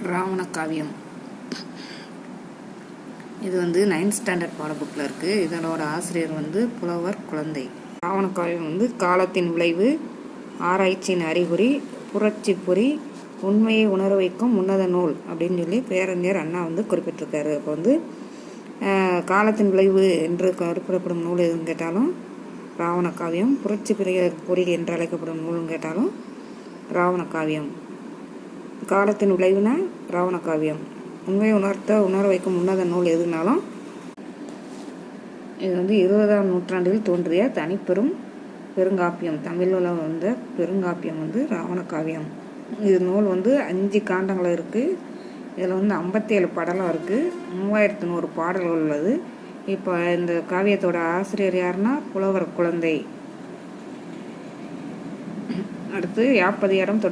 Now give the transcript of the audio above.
ராவண காவியம். இது 9th standard பாடப்புக்கில் இருக்குது. இதனோட ஆசிரியர் புலவர் குழந்தை. ராவண காவியம் காலத்தின் விளைவு, ஆராய்ச்சியின் அறிகுறி, புரட்சி பொறி, உண்மையை உணர வைக்கும் உன்னத நூல் அப்படின்னு சொல்லி பேரறிஞர் அண்ணா குறிப்பிட்டிருக்காரு. அப்போ காலத்தின் விளைவு என்று குறிப்பிடப்படும் நூல் எதுன்னு கேட்டாலும் ராவண காவியம், புரட்சி பொறி என்று அழைக்கப்படும் நூல்னு கேட்டாலும் ராவண காவியம். காலத்தின் விளைவுனா ராவண காவியம், உண்மையை உணர வைக்கும் உன்னத நூல் எதுனாலும் இது 20ஆம் நூற்றாண்டில் தோன்றிய தனிப்பெரும் பெருங்காப்பியம். தமிழில் பெருங்காப்பியம் ராவண காவியம். இது நூல் 5 காண்டங்கள் இருக்குது. இதில் 57 படலம் இருக்குது. 3100 பாடல்கள் உள்ளது. இப்போ இந்த காவியத்தோட ஆசிரியர் யாருன்னா புலவர் குழந்தை. அடுத்து யாப்பதிகாரம்